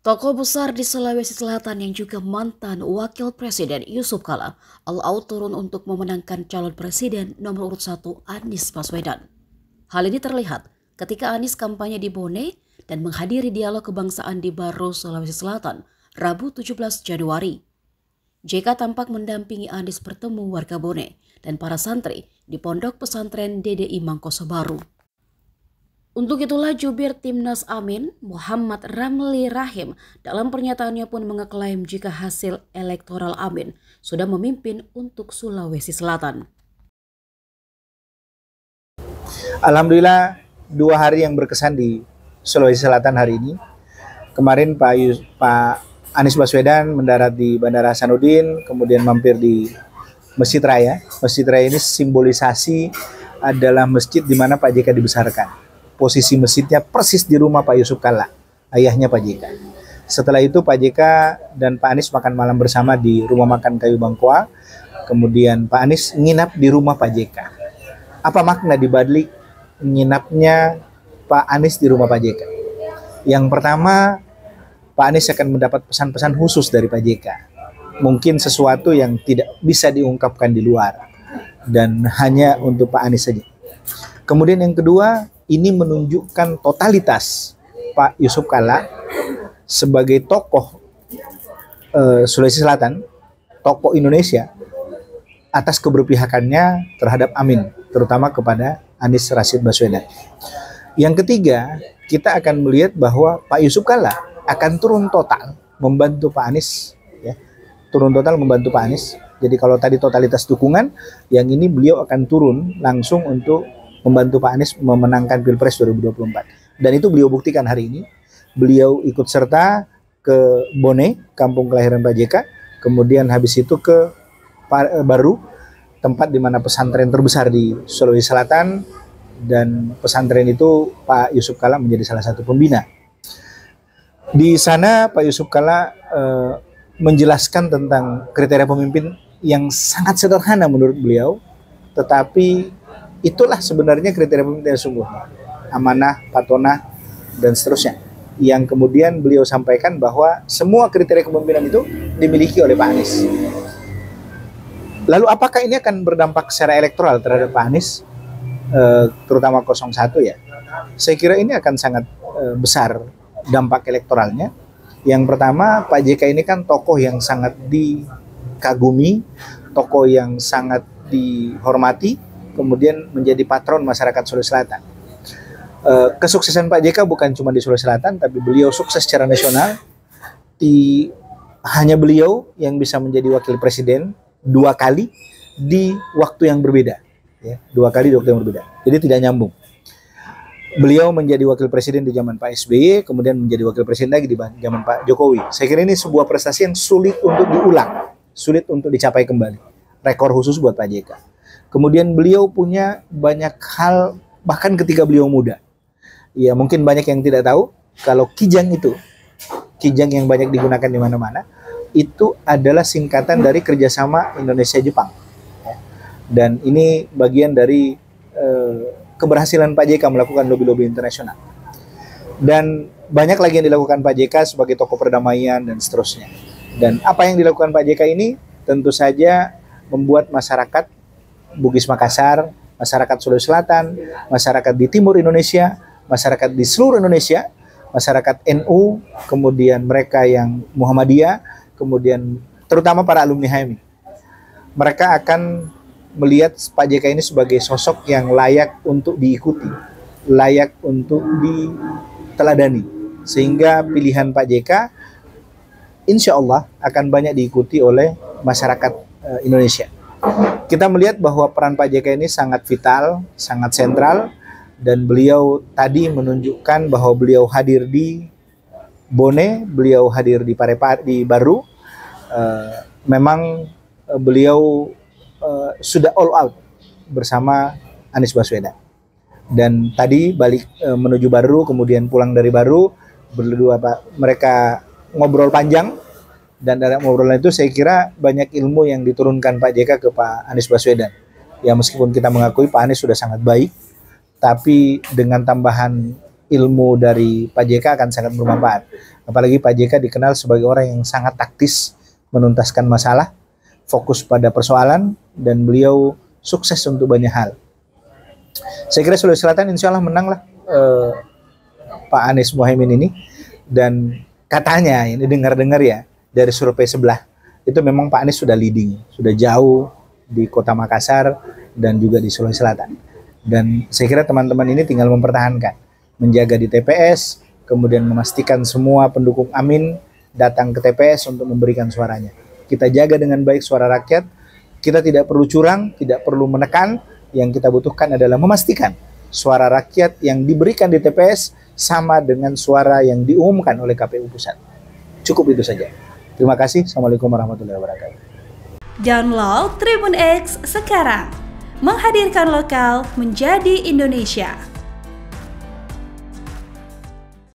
Tokoh besar di Sulawesi Selatan yang juga mantan Wakil Presiden Yusuf Kala all-out turun untuk memenangkan calon presiden nomor urut 1 Anies Baswedan. Hal ini terlihat ketika Anies kampanye di Bone dan menghadiri dialog kebangsaan di Baro, Sulawesi Selatan, Rabu 17 Januari. JK tampak mendampingi Anies bertemu warga Bone dan para santri di Pondok Pesantren DDI Mangkoso Baru. Untuk itulah jubir Timnas Amin, Muhammad Ramli Rahim, dalam pernyataannya pun mengeklaim jika hasil elektoral Amin sudah memimpin untuk Sulawesi Selatan. Alhamdulillah 2 hari yang berkesan di Sulawesi Selatan hari ini. Kemarin Pak Anies Baswedan mendarat di Bandara Hasanuddin, kemudian mampir di Masjid Raya. Masjid Raya ini simbolisasi adalah masjid di mana Pak JK dibesarkan. Posisi masjidnya persis di rumah Pak Yusuf Kalla, ayahnya Pak JK. Setelah itu Pak JK dan Pak Anies makan malam bersama di rumah makan Kayu Bangkoa. Kemudian Pak Anies nginap di rumah Pak JK. Apa makna dibalik nginapnya Pak Anies di rumah Pak JK? Yang pertama, Pak Anies akan mendapat pesan-pesan khusus dari Pak JK. Mungkin sesuatu yang tidak bisa diungkapkan di luar dan hanya untuk Pak Anies saja. Kemudian yang kedua, ini menunjukkan totalitas Pak Yusuf Kalla sebagai tokoh Sulawesi Selatan, tokoh Indonesia atas keberpihakannya terhadap Amin, terutama kepada Anies Rashid Baswedan. Yang ketiga, kita akan melihat bahwa Pak Yusuf Kalla akan turun total membantu Pak Anies, ya, turun total membantu Pak Anies. Jadi kalau tadi totalitas dukungan, yang ini beliau akan turun langsung untuk membantu Pak Anies memenangkan Pilpres 2024. Dan itu beliau buktikan hari ini. Beliau ikut serta ke Bone, kampung kelahiran Pak JK, kemudian habis itu ke Baru, tempat di mana pesantren terbesar di Sulawesi Selatan, dan pesantren itu Pak Yusuf Kalla menjadi salah satu pembina. Di sana Pak Yusuf Kalla menjelaskan tentang kriteria pemimpin yang sangat sederhana menurut beliau, tetapi itulah sebenarnya kriteria pemimpin yang sungguh amanah, patonah, dan seterusnya. Yang kemudian beliau sampaikan bahwa semua kriteria kepemimpinan itu dimiliki oleh Pak Anies. Lalu apakah ini akan berdampak secara elektoral terhadap Pak Anies, terutama 01 ya? Saya kira ini akan sangat besar dampak elektoralnya. Yang pertama, Pak JK ini kan tokoh yang sangat dikagumi, tokoh yang sangat dihormati, kemudian menjadi patron masyarakat Sulawesi Selatan. Kesuksesan Pak JK bukan cuma di Sulawesi Selatan, tapi beliau sukses secara nasional. Hanya beliau yang bisa menjadi wakil presiden 2 kali di waktu yang berbeda, ya, 2 kali di waktu yang berbeda. Jadi tidak nyambung. Beliau menjadi wakil presiden di zaman Pak SBY, kemudian menjadi wakil presiden lagi di zaman Pak Jokowi. Saya kira ini sebuah prestasi yang sulit untuk diulang, sulit untuk dicapai kembali. Rekor khusus buat Pak JK. Kemudian beliau punya banyak hal, bahkan ketika beliau muda. Ya mungkin banyak yang tidak tahu, kalau Kijang itu, Kijang yang banyak digunakan di mana-mana, itu adalah singkatan dari kerjasama Indonesia-Jepang. Dan ini bagian dari keberhasilan Pak JK melakukan lobby-lobby internasional. Dan banyak lagi yang dilakukan Pak JK sebagai tokoh perdamaian dan seterusnya. Dan apa yang dilakukan Pak JK ini tentu saja membuat masyarakat Bugis Makassar, masyarakat Sulawesi Selatan, masyarakat di timur Indonesia, masyarakat di seluruh Indonesia, masyarakat NU, kemudian mereka yang Muhammadiyah, kemudian terutama para alumni HMI. Mereka akan melihat Pak JK ini sebagai sosok yang layak untuk diikuti, layak untuk diteladani. Sehingga pilihan Pak JK insya Allah akan banyak diikuti oleh masyarakat Indonesia. Kita melihat bahwa peran Pak JK ini sangat vital, sangat sentral, dan beliau tadi menunjukkan bahwa beliau hadir di Bone, beliau hadir di Parepare, di Baru. Memang beliau sudah all out bersama Anies Baswedan. Dan tadi balik menuju Baru, kemudian pulang dari Baru, berdua mereka ngobrol panjang. Dan dalam obrolan itu saya kira banyak ilmu yang diturunkan Pak JK ke Pak Anies Baswedan. Ya meskipun kita mengakui Pak Anies sudah sangat baik, tapi dengan tambahan ilmu dari Pak JK akan sangat bermanfaat. Apalagi Pak JK dikenal sebagai orang yang sangat taktis menuntaskan masalah, fokus pada persoalan, dan beliau sukses untuk banyak hal. Saya kira Sulawesi Selatan insya Allah menanglah Pak Anies Mohaimin ini. Dan katanya, ini dengar-dengar ya, dari survei sebelah, itu memang Pak Anies sudah leading, sudah jauh di Kota Makassar dan juga di Sulawesi Selatan. Dan saya kira teman-teman ini tinggal mempertahankan, menjaga di TPS, kemudian memastikan semua pendukung Amin datang ke TPS untuk memberikan suaranya. Kita jaga dengan baik suara rakyat, kita tidak perlu curang, tidak perlu menekan, yang kita butuhkan adalah memastikan suara rakyat yang diberikan di TPS sama dengan suara yang diumumkan oleh KPU Pusat. Cukup itu saja. Terima kasih. Assalamualaikum warahmatullahi wabarakatuh. Download Tribun X sekarang. Menghadirkan lokal menjadi Indonesia.